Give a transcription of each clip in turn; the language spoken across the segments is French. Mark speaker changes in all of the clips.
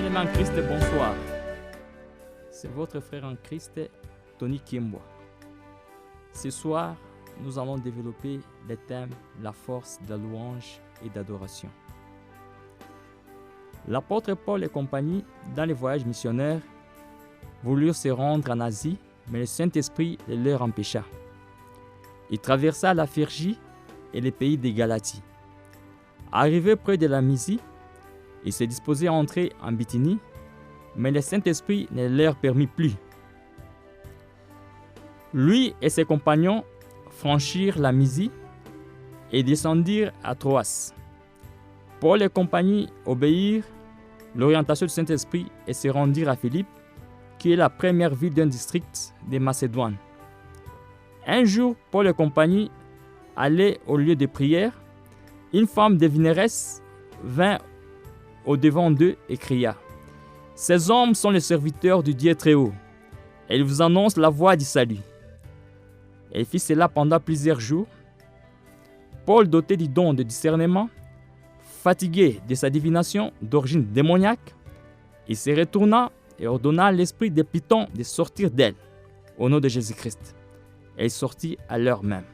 Speaker 1: Bien-aimés en Christ, bonsoir. C'est votre frère en Christ, Tony Kiemboa. Ce soir, nous allons développer les thèmes la force de la louange et d'adoration. L'apôtre Paul et compagnie, dans les voyages missionnaires, voulurent se rendre en Asie, mais le Saint-Esprit les leur empêcha. Il traversa la Phrygie et les pays des Galaties. Arrivé près de la Mysie, il se disposait à entrer en Bithynie, mais le Saint-Esprit ne leur permit plus. Lui et ses compagnons franchirent la Mysie et descendirent à Troas. Paul et compagnie obéirent l'orientation du Saint-Esprit et se rendirent à Philippe, qui est la première ville d'un district de Macédoine. Un jour, Paul et compagnie allaient au lieu de prière. Une femme devineresse vint au-devant d'eux et cria : « Ces hommes sont les serviteurs du Dieu Très-Haut. Ils vous annoncent la voie du salut. » Elle fit cela pendant plusieurs jours. Paul, doté du don de discernement, fatigué de sa divination d'origine démoniaque, il se retourna et ordonna à l'esprit des pitons de sortir d'elle, au nom de Jésus-Christ. Elle sortit à l'heure même.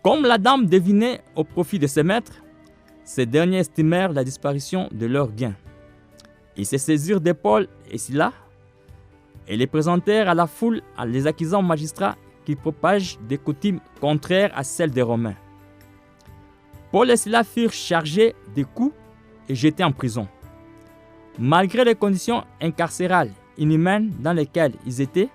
Speaker 1: Comme la dame devinait au profit de ses maîtres, ces derniers estimèrent la disparition de leurs gains. Ils se saisirent de Paul et Silas et les présentèrent à la foule en les accusant aux magistrats qui propagent des coutumes contraires à celles des Romains. Paul et Silas furent chargés de coups et jetés en prison. Malgré les conditions incarcérales inhumaines dans lesquelles ils étaient,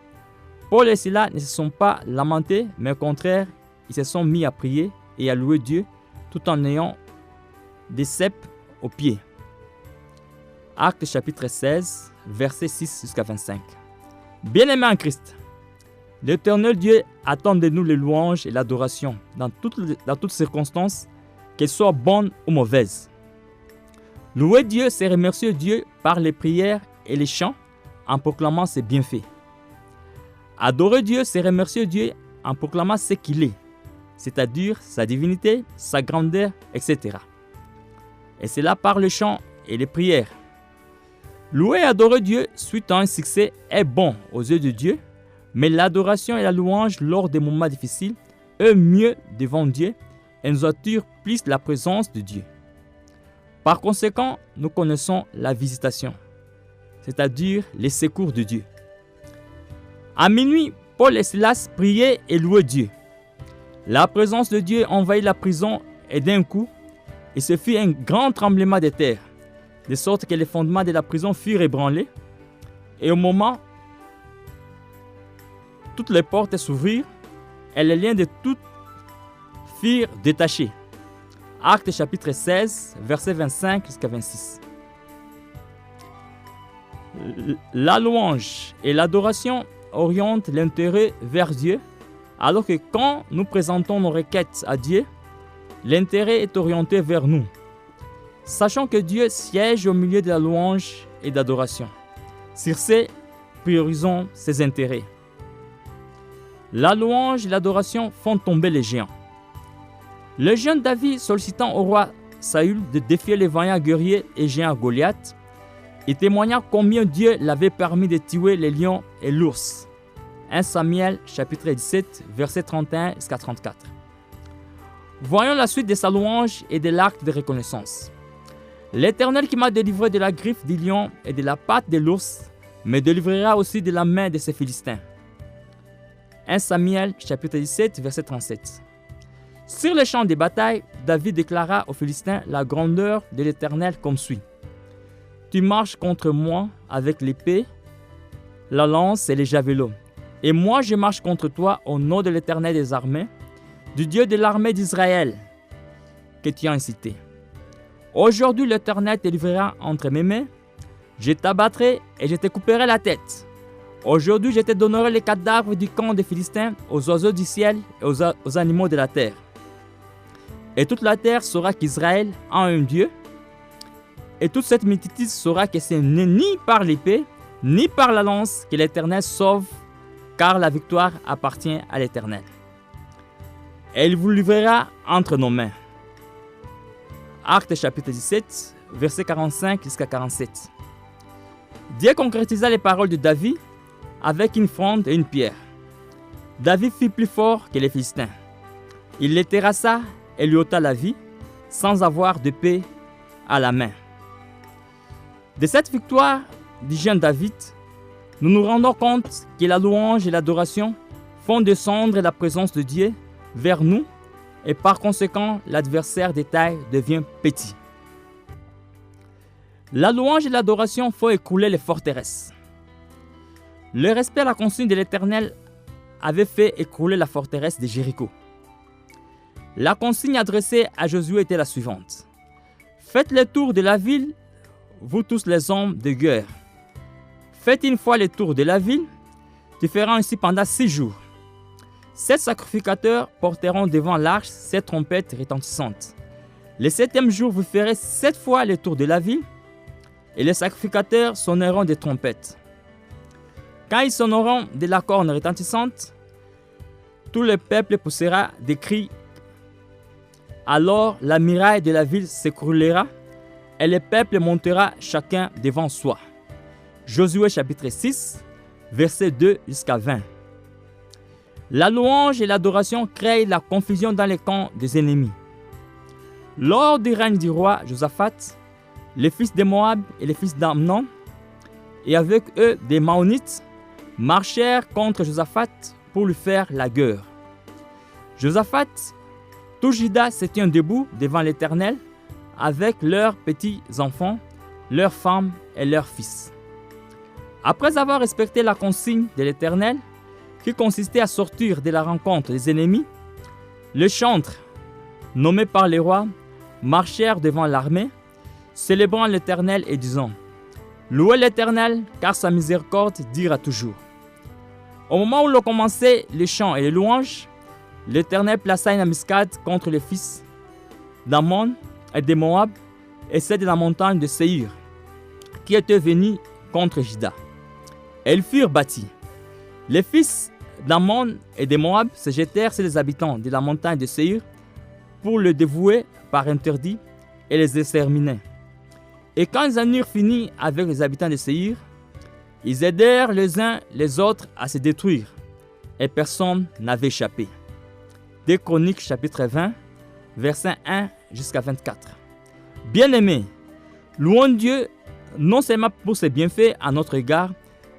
Speaker 1: Paul et Silas ne se sont pas lamentés, mais au contraire, ils se sont mis à prier et à louer Dieu tout en ayant des cèpes aux pieds. Actes chapitre 16, versets 6 jusqu'à 25. Bien-aimés en Christ, l'Éternel Dieu attend de nous les louanges et l'adoration dans toutes circonstances, qu'elles soient bonnes ou mauvaises. Louer Dieu, c'est remercier Dieu par les prières et les chants en proclamant ses bienfaits. Adorer Dieu, c'est remercier Dieu en proclamant ce qu'il est, c'est-à-dire sa divinité, sa grandeur, etc. Et c'est là par le chant et les prières. Louer et adorer Dieu suite à un succès est bon aux yeux de Dieu, mais l'adoration et la louange lors des moments difficiles est mieux devant Dieu et nous attirent plus la présence de Dieu. Par conséquent, nous connaissons la visitation, c'est-à-dire les secours de Dieu. À minuit, Paul et Silas priaient et louaient Dieu. La présence de Dieu envahit la prison et d'un coup, il se fit un grand tremblement de terre, de sorte que les fondements de la prison furent ébranlés. Et au moment, toutes les portes s'ouvrirent et les liens de toutes furent détachés. Actes chapitre 16, versets 25 jusqu'à 26. La louange et l'adoration orientent l'intérêt vers Dieu, alors que quand nous présentons nos requêtes à Dieu, l'intérêt est orienté vers nous. Sachant que Dieu siège au milieu de la louange et d'adoration. Sur ce, priorisons ses intérêts. La louange et l'adoration font tomber les géants. Le jeune David sollicitant au roi Saül de défier les vaillants guerriers et géants Goliath, il témoigna combien Dieu l'avait permis de tuer les lions et l'ours. 1 Samuel chapitre 17, versets 31 jusqu'à 34. Voyons la suite de sa louange et de l'acte de reconnaissance. L'Éternel qui m'a délivré de la griffe du lion et de la patte de l'ours me délivrera aussi de la main de ces Philistins. 1 Samuel chapitre 17, verset 37. Sur le champ de bataille, David déclara aux Philistins la grandeur de l'Éternel comme suit. Tu marches contre moi avec l'épée, la lance et les javelots. Et moi je marche contre toi au nom de l'Éternel des armées, du Dieu de l'armée d'Israël, que tu as incité. Aujourd'hui l'Éternel te livrera entre mes mains, je t'abattrai et je te couperai la tête. Aujourd'hui je te donnerai les cadavres du camp des Philistins aux oiseaux du ciel et aux animaux de la terre. Et toute la terre saura qu'Israël a un Dieu, et toute cette multitude saura que ce n'est ni par l'épée, ni par la lance que l'Éternel sauve, car la victoire appartient à l'Éternel. Et il vous livrera entre nos mains. Actes chapitre 17, versets 45 jusqu'à 47. Dieu concrétisa les paroles de David avec une fronde et une pierre. David fut plus fort que les Philistins. Il les terrassa et lui ôta la vie sans avoir d'épée à la main. De cette victoire du jeune David, nous nous rendons compte que la louange et l'adoration font descendre la présence de Dieu vers nous et par conséquent l'adversaire de taille devient petit. La louange et l'adoration font écrouler les forteresses. Le respect à la consigne de l'Éternel avait fait écrouler la forteresse de Jéricho. La consigne adressée à Josué était la suivante. Faites le tour de la ville, vous tous les hommes de guerre. Faites une fois le tour de la ville, tu feras ainsi pendant 6 jours. 7 sacrificateurs porteront devant l'arche 7 trompettes retentissantes. Le 7e jour, vous ferez 7 fois le tour de la ville, et les sacrificateurs sonneront des trompettes. Quand ils sonneront de la corne retentissante, tout le peuple poussera des cris. Alors la muraille de la ville s'écroulera et le peuple montera chacun devant soi. Josué chapitre 6, versets 2 jusqu'à 20. La louange et l'adoration créent la confusion dans les camps des ennemis. Lors du règne du roi Josaphat, les fils de Moab et les fils d'Amnon, et avec eux des Maonites, marchèrent contre Josaphat pour lui faire la guerre. Josaphat, tout Juda se tient debout devant l'Éternel avec leurs petits-enfants, leurs femmes et leurs fils. Après avoir respecté la consigne de l'Éternel, qui consistait à sortir de la rencontre des ennemis, les chantres, nommés par les rois, marchèrent devant l'armée, célébrant l'Éternel et disant « Louez l'Éternel, car sa miséricorde dure toujours. » Au moment où l'on commençait les chants et les louanges, l'Éternel plaça une embuscade contre les fils d'Ammon et de Moab et ceux de la montagne de Séir, qui étaient venus contre Juda. Et ils furent bâtis. Les fils d'Ammon et de Moab se jetèrent sur les habitants de la montagne de Séir pour le dévouer par interdit et les exterminer. Et quand ils en eurent fini avec les habitants de Séir, ils aidèrent les uns les autres à se détruire, et personne n'avait échappé. 2 Chroniques chapitre 20, versets 1 jusqu'à 24. Bien-aimés, louons Dieu non seulement pour ses bienfaits à notre égard,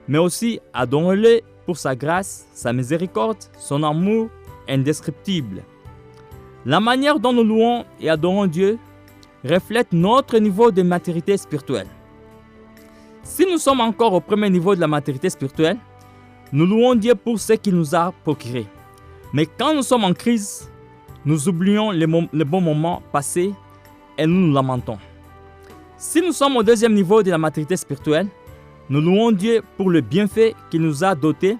Speaker 1: mais aussi adorons-le pour sa grâce, sa miséricorde, son amour indescriptible. La manière dont nous louons et adorons Dieu reflète notre niveau de maturité spirituelle. Si nous sommes encore au premier niveau de la maturité spirituelle, nous louons Dieu pour ce qu'il nous a procuré. Mais quand nous sommes en crise, nous oublions les bons moments passés et nous nous lamentons. Si nous sommes au deuxième niveau de la maturité spirituelle, nous louons Dieu pour le bienfait qu'il nous a doté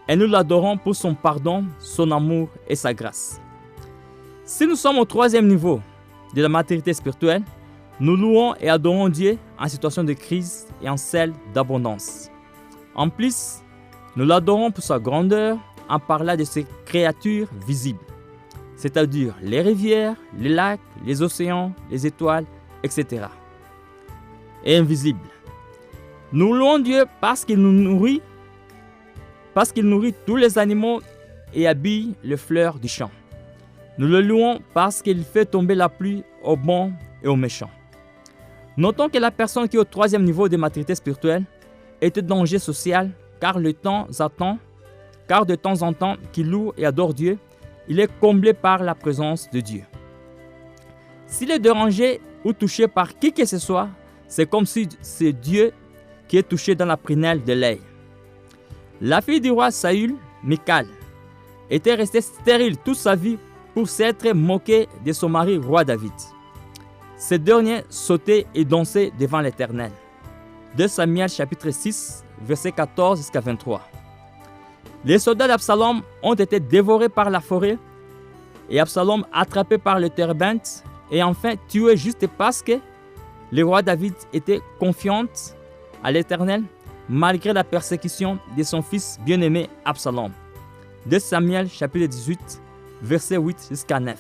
Speaker 1: et nous l'adorons pour son pardon, son amour et sa grâce. Si nous sommes au troisième niveau de la maturité spirituelle, nous louons et adorons Dieu en situation de crise et en celle d'abondance. En plus, nous l'adorons pour sa grandeur en parlant de ses créatures visibles, c'est-à-dire les rivières, les lacs, les océans, les étoiles, etc. et invisibles. Nous louons Dieu parce qu'il nous nourrit, parce qu'il nourrit tous les animaux et habille les fleurs du champ. Nous le louons parce qu'il fait tomber la pluie aux bons et aux méchants. Notons que la personne qui est au troisième niveau de maturité spirituelle est un danger social car de temps en temps qu'il loue et adore Dieu, il est comblé par la présence de Dieu. S'il est dérangé ou touché par qui que ce soit, c'est comme si c'est Dieu qui est touché dans la prunelle de l'œil. La fille du roi Saül, Michal, était restée stérile toute sa vie pour s'être moquée de son mari roi David. Ce dernier sautait et dansait devant l'Éternel. 2 Samuel chapitre 6, versets 14 jusqu'à 23. Les soldats d'Absalom ont été dévorés par la forêt et Absalom attrapé par le térébinthe et enfin tué juste parce que le roi David était confiant à l'Éternel malgré la persécution de son fils bien-aimé Absalom. 2 Samuel chapitre 18, versets 8 jusqu'à 9.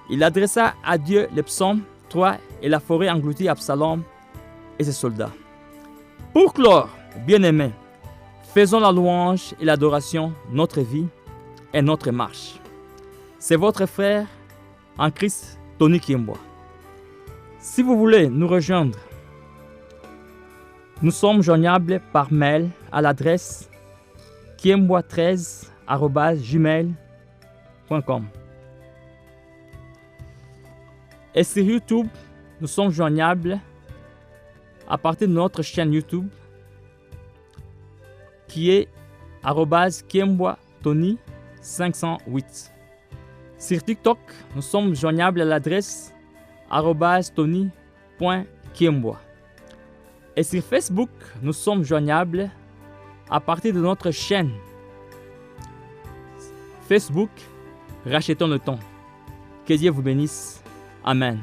Speaker 1: Il adressa à Dieu le psaume 3 et la forêt engloutit Absalom et ses soldats. Pour clore, bien-aimés, faisons la louange et l'adoration notre vie et notre marche. C'est votre frère en Christ, Tony Kiembwa. Si vous voulez nous rejoindre, nous sommes joignables par mail à l'adresse kiembwa13@gmail.com. Et sur YouTube, nous sommes joignables à partir de notre chaîne YouTube qui est @kiembwa-tony508. Sur TikTok, nous sommes joignables à l'adresse @tony.kiembwa. Et sur Facebook, nous sommes joignables à partir de notre chaîne Facebook Rachetons le temps. Que Dieu vous bénisse. Amen.